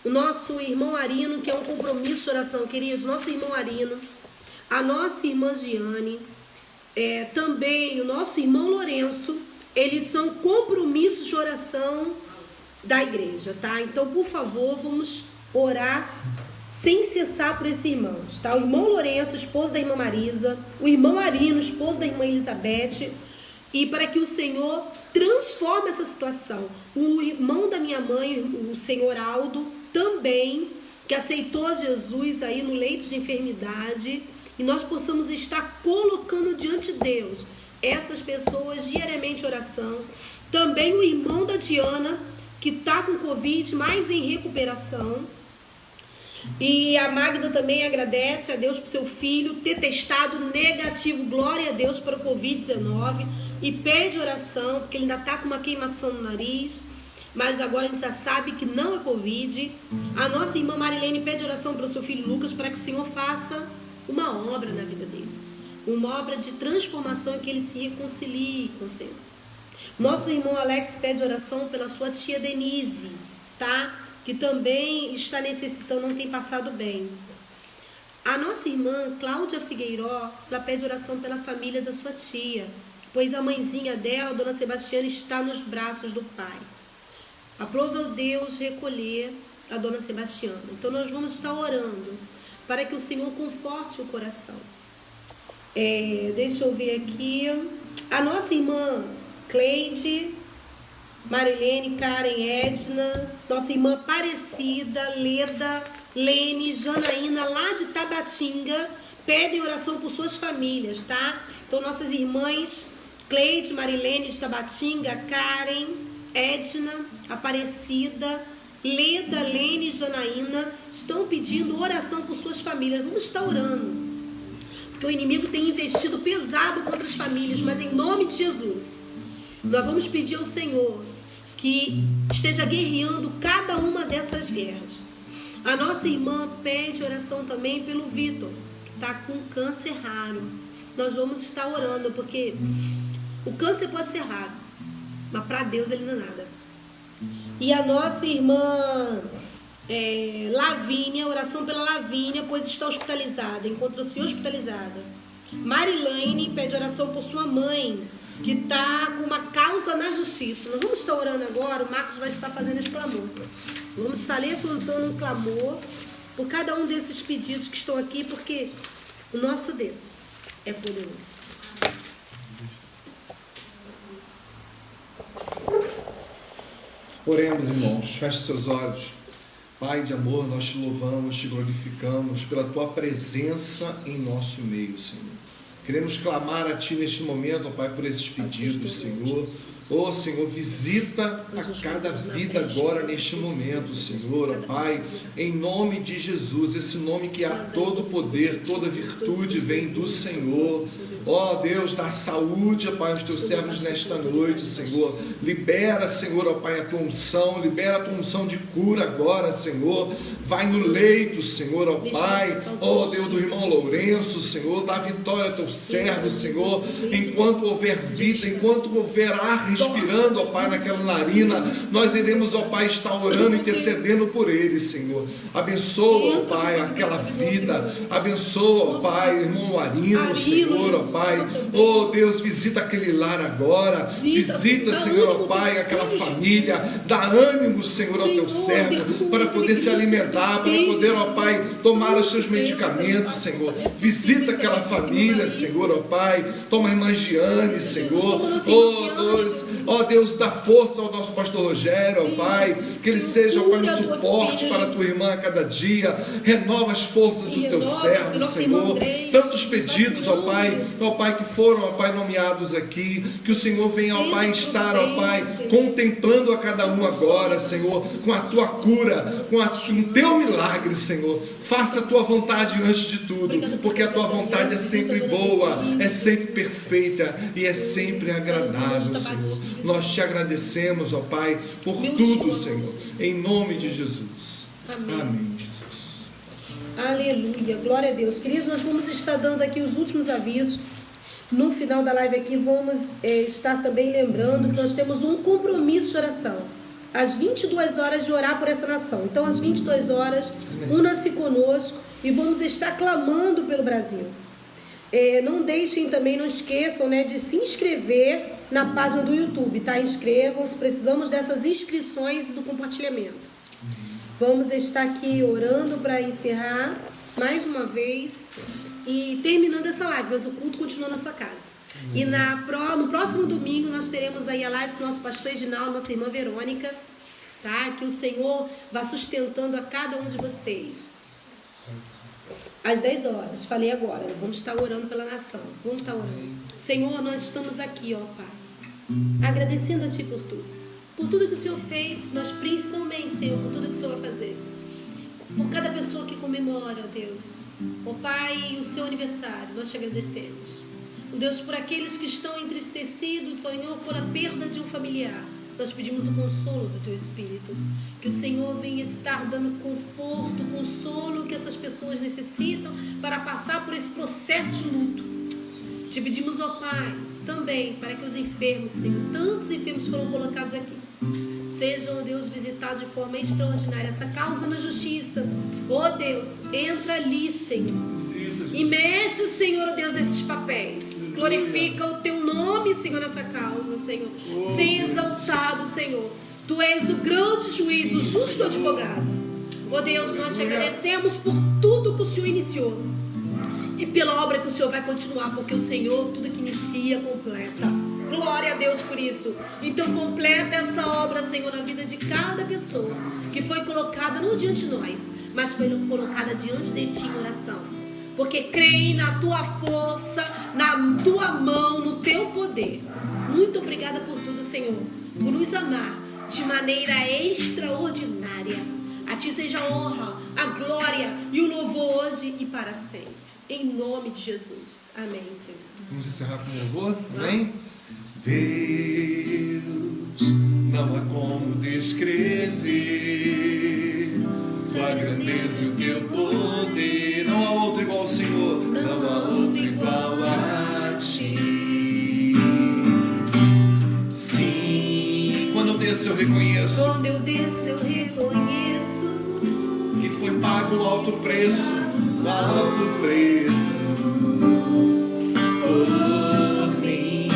O nosso irmão Arino, que é um compromisso de oração, queridos. Nosso irmão Arino. A nossa irmã Giane. Também o nosso irmão Lourenço. Eles são compromissos de oração da igreja, tá? Então, por favor, vamos orar sem cessar por esses irmãos, tá? O irmão Lourenço, esposo da irmã Marisa, o irmão Arino, esposo da irmã Elizabeth, e para que o Senhor transforme essa situação. O irmão da minha mãe, o senhor Aldo, também, que aceitou Jesus aí no leito de enfermidade, e nós possamos estar colocando diante de Deus essas pessoas diariamente em oração. Também o irmão da Diana, que está com Covid, mas em recuperação. E a Magda também agradece a Deus por seu filho ter testado negativo, glória a Deus, para o Covid-19, e pede oração, porque ele ainda está com uma queimação no nariz, mas agora a gente já sabe que não é Covid. A nossa irmã Marilene pede oração para o seu filho Lucas, para que o Senhor faça uma obra na vida dele, uma obra de transformação, e que ele se reconcilie com o Senhor. Nosso irmão Alex pede oração pela sua tia Denise, tá? Que também está necessitando, não tem passado bem. A nossa irmã Cláudia Figueiró, ela pede oração pela família da sua tia, pois a mãezinha dela, Dona Sebastiana, está nos braços do pai. Aprove Deus recolher a Dona Sebastiana. Então nós vamos estar orando para que o Senhor conforte o coração. Deixa eu ver aqui. A nossa irmã Cleide, Marilene, Karen, Edna, nossa irmã Aparecida, Leda, Lene, Janaína, lá de Tabatinga, pedem oração por suas famílias, tá? Então nossas irmãs Cleide, Marilene de Tabatinga, Karen, Edna, Aparecida, Leda, Lene e Janaína estão pedindo oração por suas famílias. Vamos estar orando, porque o inimigo tem investido pesado contra as famílias, mas em nome de Jesus nós vamos pedir ao Senhor que esteja guerreando cada uma dessas guerras. A nossa irmã pede oração também pelo Vitor, que está com câncer raro. Nós vamos estar orando, porque o câncer pode ser raro, mas para Deus ele não é nada. E a nossa irmã Lavínia, oração pela Lavínia, pois está hospitalizada, encontrou-se hospitalizada. Marilene pede oração por sua mãe, que está com uma causa na justiça. Nós vamos estar orando agora, o Marcos vai estar fazendo esse clamor. Vamos estar levantando um clamor por cada um desses pedidos que estão aqui, porque o nosso Deus é poderoso. Oremos, irmãos, feche seus olhos. Pai de amor, nós te louvamos, te glorificamos pela tua presença em nosso meio, Senhor. Queremos clamar a ti neste momento, ó Pai, por esses pedidos, Senhor. Oh, Senhor, visita a cada vida agora neste momento, Senhor, ó Pai, em nome de Jesus, esse nome que há todo poder, toda virtude vem do Senhor. Ó Deus, dá saúde, ó Pai, aos teus servos nesta noite, Senhor. Libera, Senhor, ó Pai, a tua unção, libera a tua unção de cura agora, Senhor. Vai no leito, Senhor, ó Pai, ó Deus do irmão Lourenço, Senhor, dá vitória ao teu servo, Senhor, enquanto houver vida, enquanto houver ar respirando, ó Pai, naquela narina, nós iremos, ó Pai, estar orando, intercedendo por ele, Senhor. Abençoa, ó Pai, aquela vida, abençoa, ó Pai, irmão Arino, Senhor, ó Pai, oh Deus, visita aquele lar agora, visita, Senhor, ó Pai, aquela família, dá ânimo, Senhor, ao teu servo, para poder se alimentar, para poder, ó Pai, tomar os seus medicamentos, Senhor. Visita aquela família, Senhor, ó Pai, toma a irmã Giane, Senhor, ó Deus, dá força ao nosso pastor Rogério, ó Pai, que ele seja, ó Pai, um suporte para a tua irmã a cada dia, renova as forças do teu servo, Senhor, tantos pedidos, ó Pai, que foram, ó Pai, nomeados aqui, que o Senhor venha, ó Pai, estar, ó Pai, contemplando a cada um agora, Senhor, com a tua cura, com o teu milagre, Senhor. Faça a tua vontade antes de tudo, porque a tua vontade é sempre boa, é sempre perfeita e é sempre agradável, Senhor. Nós te agradecemos, ó Pai, por tudo, Senhor, em nome de Jesus. Amém. Aleluia, glória a Deus. Queridos, nós vamos estar dando aqui os últimos avisos. No final da live aqui, vamos estar também lembrando que nós temos um compromisso de oração. Às 22 horas de orar por essa nação. Então, às 22 horas, una-se conosco e vamos estar clamando pelo Brasil. Não deixem também, não esqueçam, né, de se inscrever na página do YouTube, tá? Inscrevam-se, precisamos dessas inscrições e do compartilhamento. Vamos estar aqui orando para encerrar mais uma vez e terminando essa live, mas o culto continua na sua casa. E no próximo domingo nós teremos aí a live com o nosso pastor Edinaldo, nossa irmã Verônica, tá? Que o Senhor vá sustentando a cada um de vocês. Às 10 horas, falei agora, vamos estar orando pela nação. Vamos estar orando. Senhor, nós estamos aqui, ó Pai, agradecendo a Ti por tudo que o Senhor fez, mas principalmente, Senhor, por tudo que o Senhor vai fazer. Por cada pessoa que comemora, ó Deus, ó Pai, o seu aniversário, nós te agradecemos. Ó Deus, por aqueles que estão entristecidos, Senhor, por a perda de um familiar, nós pedimos o consolo do Teu Espírito. Que o Senhor venha estar dando conforto, consolo que essas pessoas necessitam para passar por esse processo de luto. Te pedimos, ó Pai, também para que os enfermos, Senhor, tantos enfermos foram colocados aqui, sejam, ó Deus, visitados de forma extraordinária. Essa causa na justiça, ó Deus, entra ali, Senhor, e mexe, Senhor, ó Deus, nesses papéis. Glorifica o Teu nome, Senhor, nessa causa, Senhor. Seja exaltado, Senhor. Tu és o grande juiz, o justo advogado. Ó Deus, nós te agradecemos por tudo que o Senhor iniciou e pela obra que o Senhor vai continuar, porque o Senhor, tudo que inicia, completa. Glória a Deus por isso. Então completa essa obra, Senhor, na vida de cada pessoa que foi colocada não diante de nós, mas foi colocada diante de Ti em oração, porque creem na Tua força, na Tua mão, no Teu poder. Muito obrigada por tudo, Senhor, por nos amar de maneira extraordinária. A Ti seja a honra, a glória e o louvor hoje e para sempre. Em nome de Jesus. Amém, Senhor. Vamos encerrar com louvor? Amém? Deus, não há como descrever Tua grandeza e o Teu poder. Não há outro igual ao Senhor. Não há outro igual a Ti. Sim, quando eu desço eu reconheço. Quando eu desço eu reconheço que foi pago o alto preço. O alto preço por mim.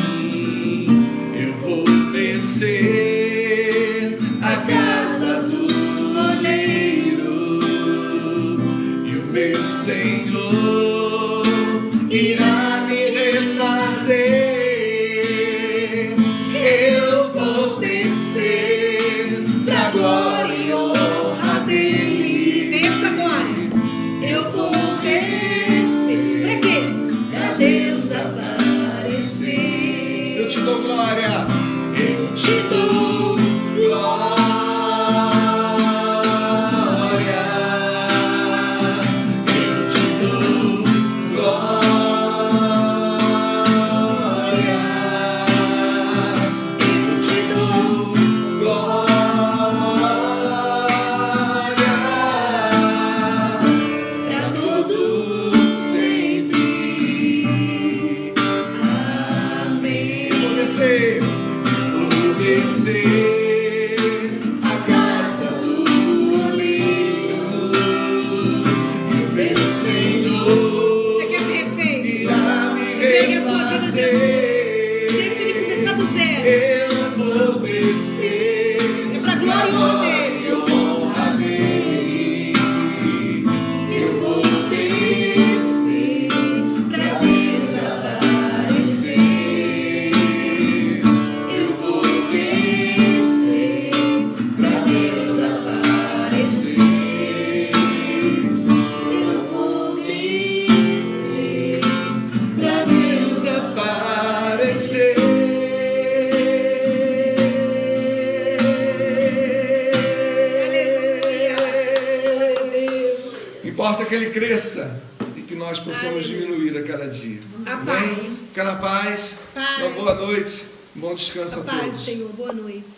Eu vou descer a casa do oleiro e o meu Senhor irá me refazer. Eu vou descer pra glória e honra dele. Desça agora. Eu vou descer. Pra quê? Pra Deus aparecer. Eu te dou glória. eu te dou glória. Importa que ele cresça e que nós possamos diminuir a cada dia. Amém? Fica na paz. Uma boa noite. Bom descanso a todos. Paz, Senhor. Boa noite.